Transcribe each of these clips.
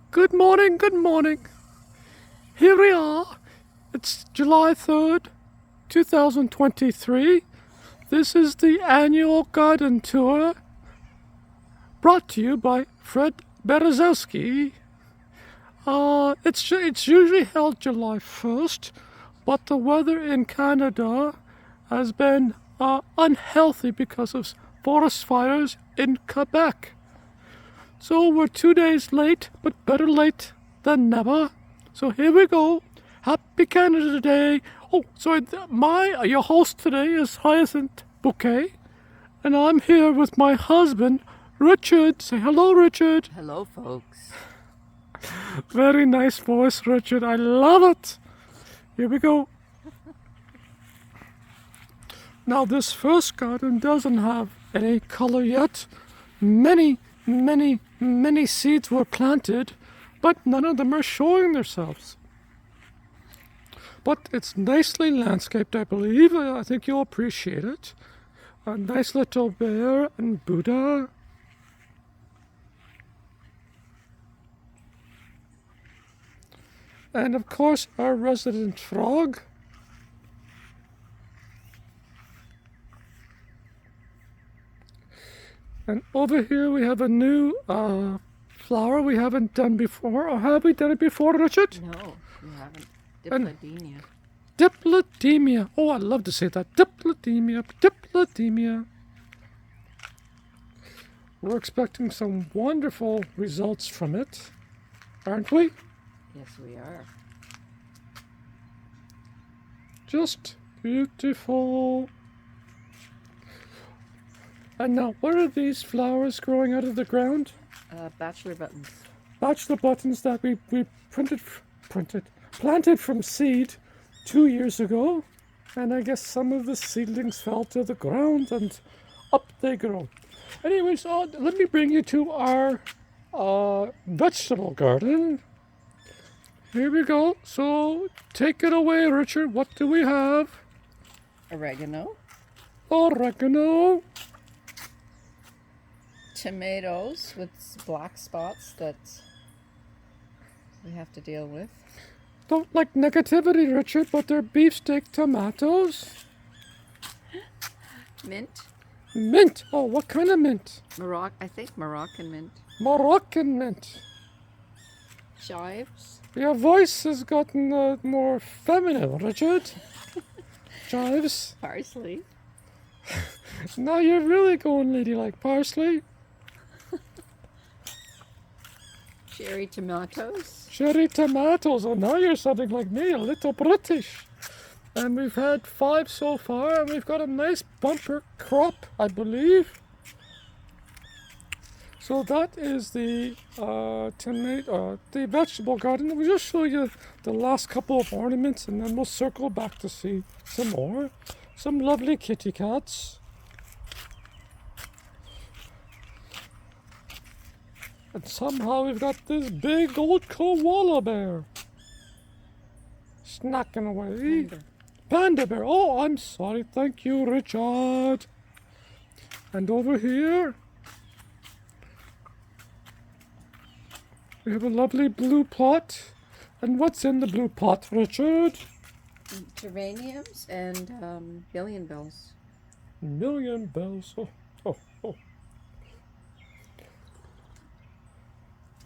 Good morning, good morning. Here we are. It's July 3rd, 2023. This is the annual garden tour brought to you by Fred Berezowski. It's usually held July 1st, but the weather in Canada has been unhealthy because of forest fires in Quebec. So we're 2 days late, but better late than never. So here we go. Happy Canada Day. Oh, sorry, your host today is Hyacinth Bouquet, and I'm here with my husband, Richard. Say hello, Richard. Hello, folks. Very nice voice, Richard. I love it. Here we go. Now, this first garden doesn't have any color yet. Many seeds were planted, but none of them are showing themselves. But it's nicely landscaped, I believe. I think you'll appreciate it. A nice little bear and Buddha. And of course, our resident frog. And over here we have a new flower we haven't done before. Or have we done it before, Richard? No, you haven't. Dipladenia. Diplademia. Oh, I love to say that. Diplademia. We're expecting some wonderful results from it, aren't we? Yes, we are. Just beautiful. And now, what are these flowers growing out of the ground? Bachelor buttons. Bachelor buttons that we planted from seed 2 years ago. And I guess some of the seedlings fell to the ground and up they grow. Anyways, let me bring you to our vegetable garden. Here we go. So take it away, Richard. What do we have? Oregano. Oregano. Tomatoes with black spots that we have to deal with. Don't like negativity, Richard, but they're beefsteak tomatoes. Mint. Mint. Oh, what kind of mint? I think Moroccan mint. Moroccan mint. Chives. Your voice has gotten more feminine, Richard. Chives. Parsley. Now you're really going ladylike. Parsley. Cherry tomatoes. Cherry tomatoes. Oh, now you're something like me, a little British. And we've had 5 so far, and we've got a nice bumper crop, I believe. So that is the the vegetable garden. We'll just show you the last couple of ornaments, and then we'll circle back to see some more. Some lovely kitty cats. And somehow we've got this big old koala bear. Snacking away. Panda bear. Oh, I'm sorry. Thank you, Richard. And over here, we have a lovely blue pot. And what's in the blue pot, Richard? Geraniums and billion bells. Million bells. Oh.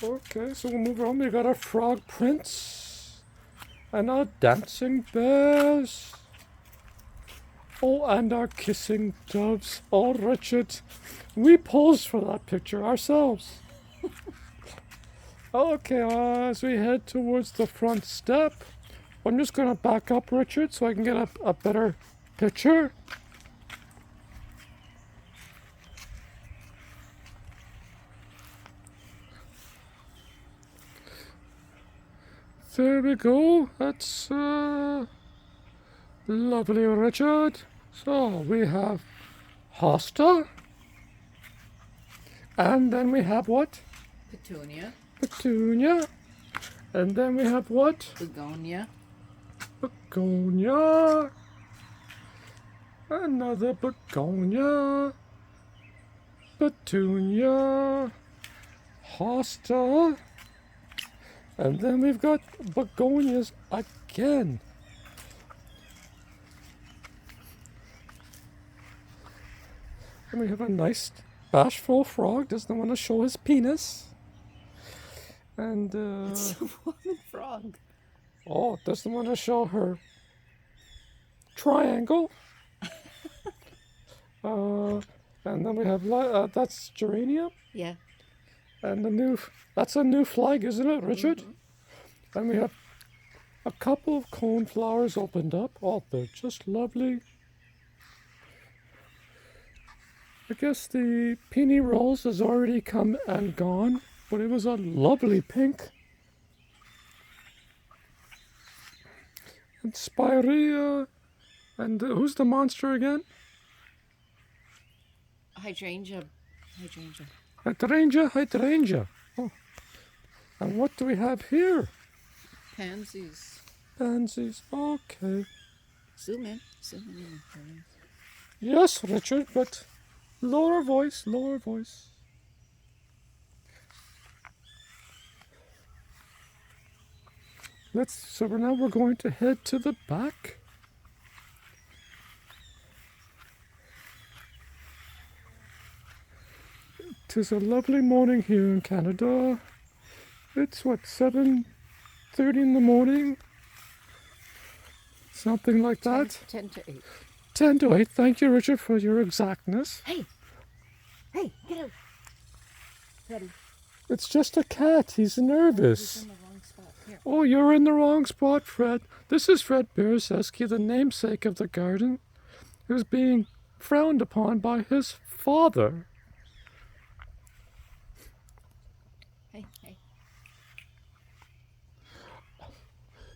Okay, so we'll move on. We got our frog prince and our dancing bears. Oh, and our kissing doves. Oh, Richard, we posed for that picture ourselves. Okay, as we head towards the front step, I'm just going to back up, Richard, so I can get a better picture. There we go. That's lovely, Richard. So we have hosta. And then we have what? Petunia. Petunia. And then we have what? Begonia. Begonia. Another begonia. Petunia. Hosta. And then we've got begonias again. And we have a nice bashful frog, doesn't want to show his penis. And It's a woman frog. oh, doesn't want to show her triangle. And then we have that's geranium. Yeah. And that's a new flag, isn't it, Richard? Mm-hmm. And we have a couple of coneflowers opened up. Oh, they're just lovely. I guess the peony rose has already come and gone, but it was a lovely pink. And spirea. And who's the monster again? Hydrangea. Hydrangea. Oh. And what do we have here? Pansies. Pansies. Okay. Zoom in. Zoom in. Yes, Richard, but lower voice. So now we're going to head to the back. Tis a lovely morning here in Canada. It's what, 7:30 in the morning? Something like that. 10 to 8. 10 to 8. Thank you, Richard, for your exactness. Hey, get out. Ready. It's just a cat. He's nervous. He's in the wrong spot. Here. Oh, you're in the wrong spot, Fred. This is Fred Berezowski, the namesake of the garden, who's being frowned upon by his father. Hey.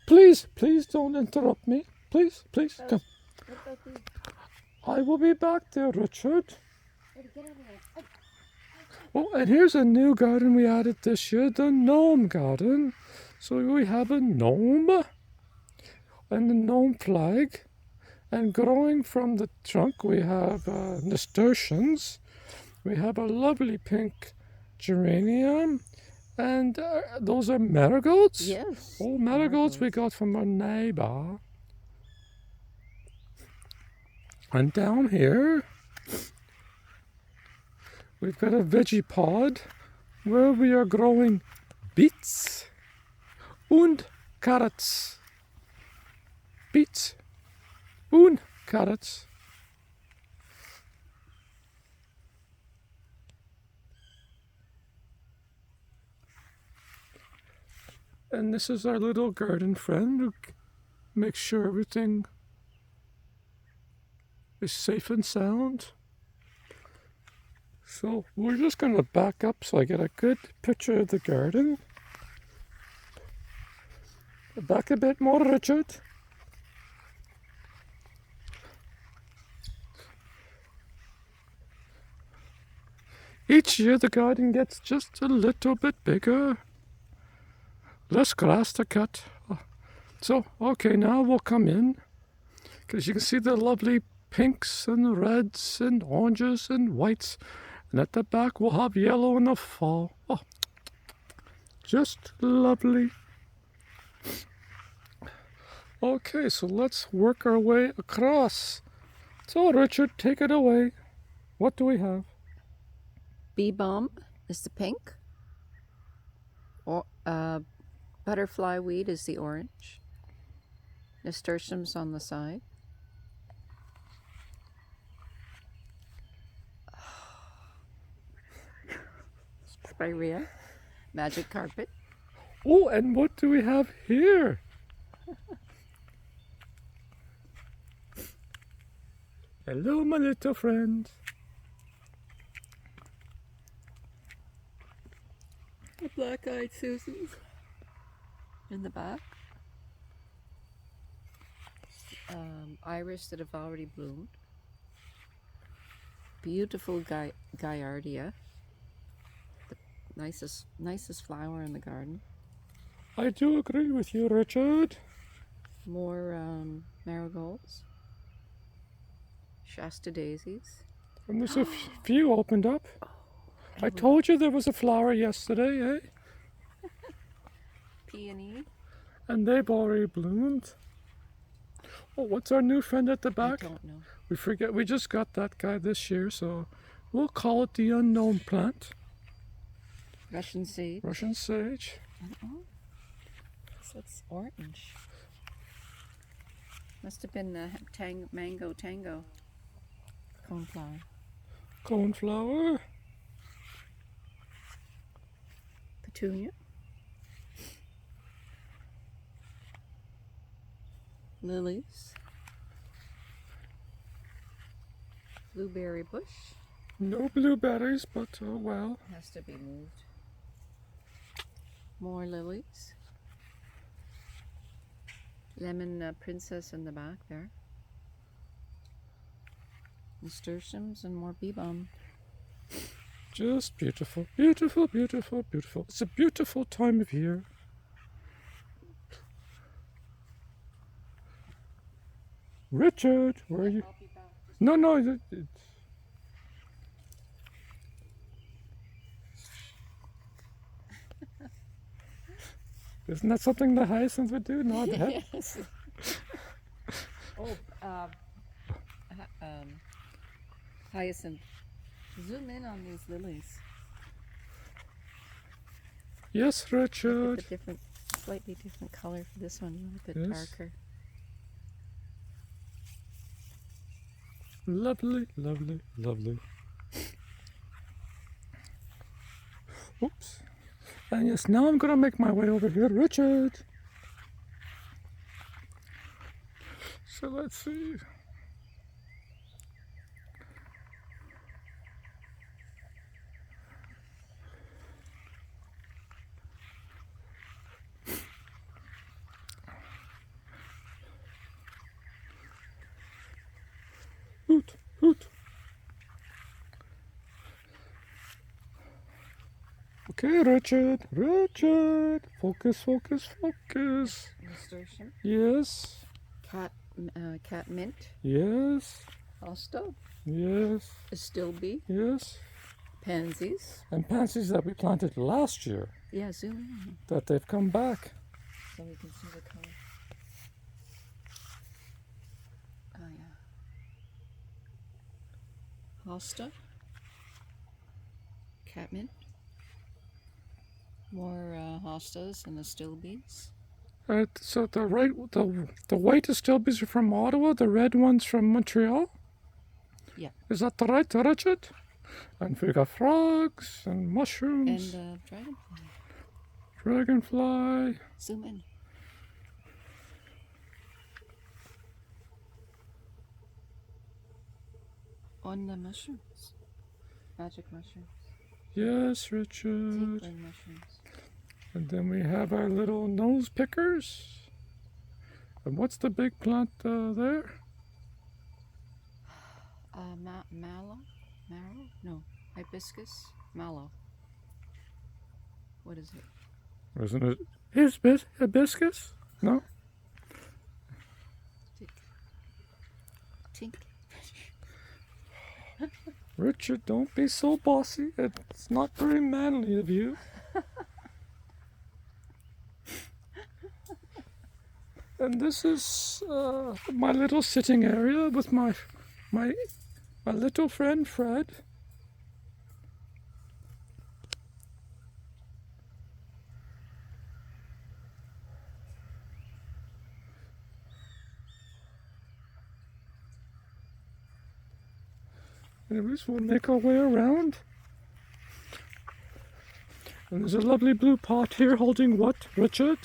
Please don't interrupt me. Please, come. What about these? I will be back there, Richard. Ready, get over there. Oh, and here's a new garden we added this year, the gnome garden. So we have a gnome and a gnome flag. And growing from the trunk, we have nasturtiums. We have a lovely pink geranium. And those are marigolds? Yes. Oh, marigolds we got from our neighbor. And down here, we've got a veggie pod where we are growing beets and carrots. Beets and carrots. And this is our little garden friend who makes sure everything is safe and sound. So we're just going to back up so I get a good picture of the garden. Back a bit more, Richard. Each year the garden gets just a little bit bigger. Less grass to cut. So, okay, now we'll come in. Because you can see the lovely pinks and reds and oranges and whites. And at the back we'll have yellow in the fall. Oh, just lovely. Okay, so let's work our way across. So, Richard, take it away. What do we have? Bee balm is the pink. Or butterfly weed is the orange. Nasturtiums on the side. Spirea. Magic carpet. Oh, and what do we have here? Hello, my little friend. The black-eyed Susans in the back. Iris that have already bloomed. Beautiful Gaillardia. The nicest flower in the garden. I do agree with you, Richard. More marigolds. Shasta daisies. And there's a few opened up. I told you there was a flower yesterday, eh? peony. And they've already bloomed. Oh, what's our new friend at the back? I don't know. We forget. We just got that guy this year, so we'll call it the unknown plant. Russian sage. Russian sage. Oh, this looks orange. Must have been mango tango. Coneflower. Coneflower. Petunia. Lilies. Blueberry bush. No blueberries, but oh well. Has to be moved. More lilies. Lemon princess in the back there. Nasturtiums and more bee balm. Just beautiful, beautiful, beautiful, beautiful. It's a beautiful time of year. Richard, where are you? I'll be back. No, isn't that something the hyacinth would do? Nod head? Yes. Oh, hyacinth. Zoom in on these lilies. Yes, Look Richard. at the different, slightly different color for this one. A little bit Yes. darker. Lovely, lovely, lovely. Oops. And yes, now I'm going to make my way over here, Richard. So let's see. Hoot, hoot. Okay, Richard, Richard. Focus, focus, focus. Nasturtium. Yes, Cat mint. yes, Hosta. yes, Astilbe. yes. Pansies. And pansies that we planted last year, Yeah, zoom in that they've come back. so we can see the color. Oh yeah. Hosta. Catmint. More hostas and astilbes. So the white astilbes are from Ottawa, the red ones from Montreal? Yeah. Is that the right, Richard? And we got frogs and And mushrooms, dragonfly. dragonfly. Zoom in. On the mushrooms. Magic mushrooms. Yes, Richard. Tinkling mushrooms. And then we have our little nose pickers. And what's the big plant there? Mallow? Marrow? No. Hibiscus? Mallow. What is it? Isn't it hibiscus? No? Tink. Richard, don't be so bossy. It's not very manly of you. And this is my little sitting area with my little friend Fred. Anyways, we'll make our way around. And there's a lovely blue pot here holding what, Richard?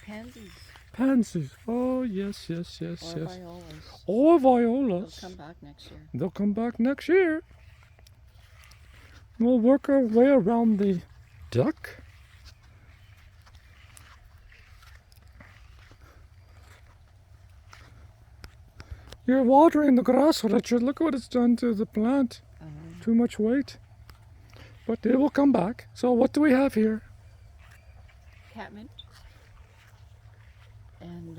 Pansies. Pansies. Oh, yes, yes, yes, Or yes. violas. Or They'll violas. come back next year. They'll come back next year. We'll work our way around the duck. You're watering the grass, Richard. Look what it's done to the plant. Too much weight. But it will come back. So what do we have here? Catmint. And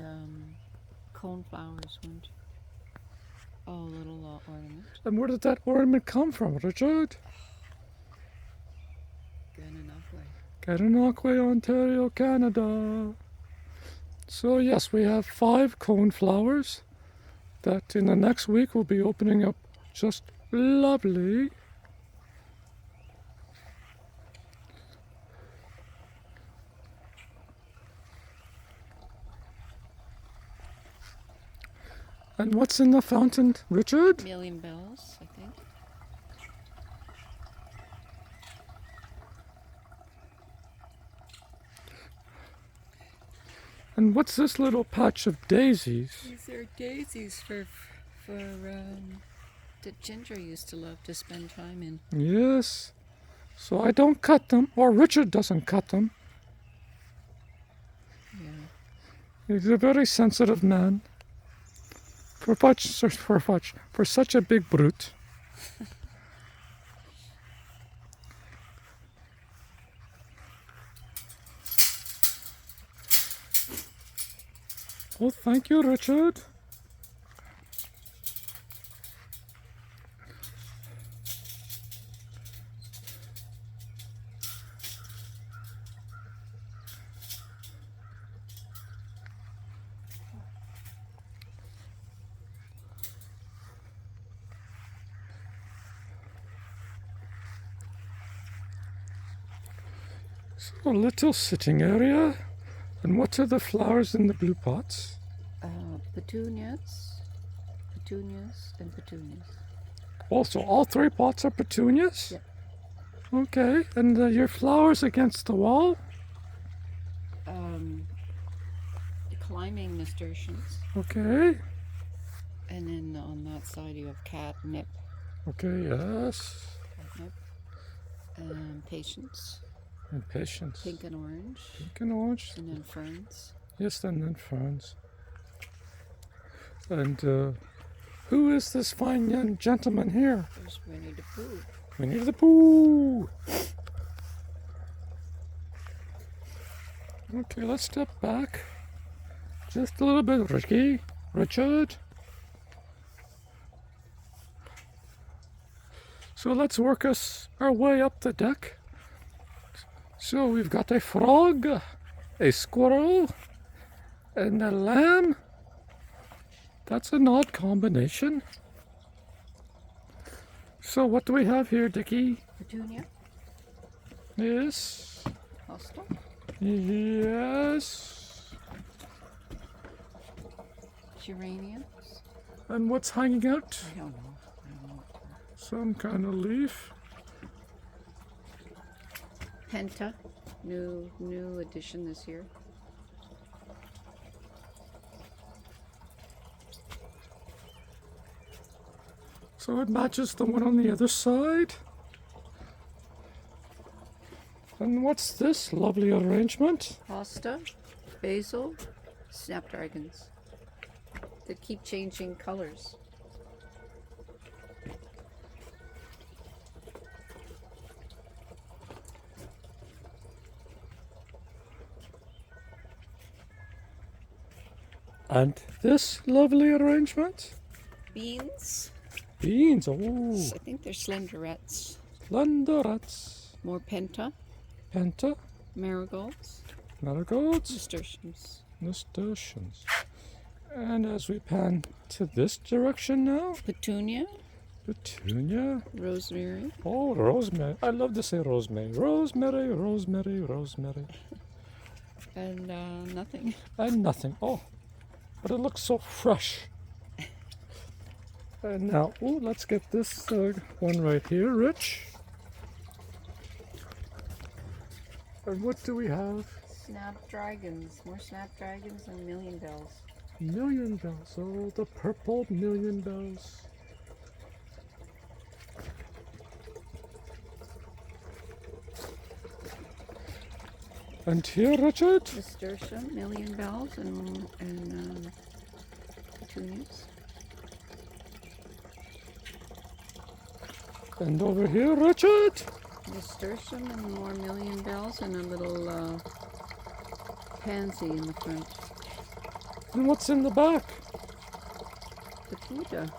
coneflowers went. Oh, little ornament. And where did that ornament come from, Richard? Good enough way. Gananoque, Ontario, Canada. So yes, we have 5 coneflowers that in the next week will be opening up just lovely. And what's in the fountain, Richard? Million bells, I think. And what's this little patch of daisies? These are daisies that Ginger used to love to spend time in. Yes. So I don't cut them, or Richard doesn't cut them. Yeah. He's a very sensitive man. For such a big brute. Oh, thank you, Richard. So a little sitting area. And what are the flowers in the blue pots? Petunias, and petunias. Also, all 3 pots are petunias? Yep. Okay, and your flowers against the wall? Climbing nasturtiums. Okay. And then on that side you have catnip. Okay, yes. Catnip. Patience. And patience. Pink and orange. Pink and orange. And then ferns. Yes, and then ferns. And who is this fine young gentleman here? There's Winnie the Pooh. Winnie the Pooh. Okay, let's step back. Just a little bit, Richard. So let's work our way up the deck. So we've got a frog, a squirrel, and a lamb. That's an odd combination. So what do we have here, Dickie? Petunia. Yes. Hosta. Yes. Geraniums. And what's hanging out? I don't know. Some kind of leaf. Penta. New addition this year. So it matches the one on the other side. And what's this lovely arrangement? Hosta. Basil. Snapdragons. That keep changing colors. And this lovely arrangement? Beans. Beans, oh. I think they're slenderettes. Slenderets. More penta. Penta. Marigolds. Marigolds. Nasturtiums. Nasturtiums. And as we pan to this direction now. Petunia. Petunia. Rosemary. Oh, rosemary. I love to say rosemary. Rosemary, rosemary, rosemary. And nothing. And nothing. Oh, but it looks so fresh. And now, oh, let's get this one right here, Rich. And what do we have? Snapdragons. More snapdragons and million bells. Million bells. Oh, the purple million bells. And here, Richard? Nasturtium, million bells, and petunias. And over here, Richard? Nasturtium and more million bells and a little pansy in the front. And what's in the back? The Buddha.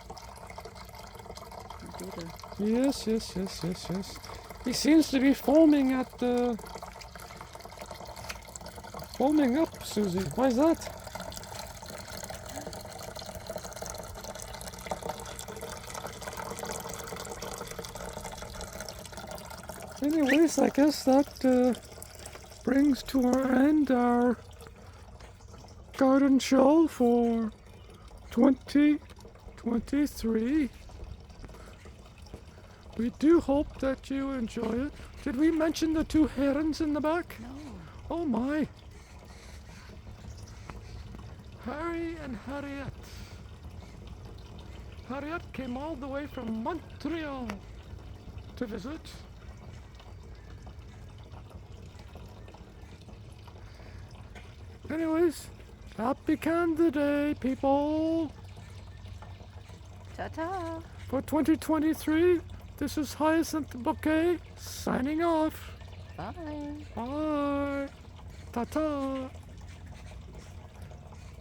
The Buddha. Yes, yes, yes, yes, yes. He seems to be foaming at the foaming up, Susie. Why is that? Anyways, I guess that brings to our end our garden show for 2023. We do hope that you enjoy it. Did we mention the two herons in the back? No. Oh my. Harry and Harriet. Harriet came all the way from Montreal to visit. Anyways, happy Canada Day, people! Ta-ta. For 2023, this is Hyacinth Bouquet signing off. Bye. Bye. Ta-ta.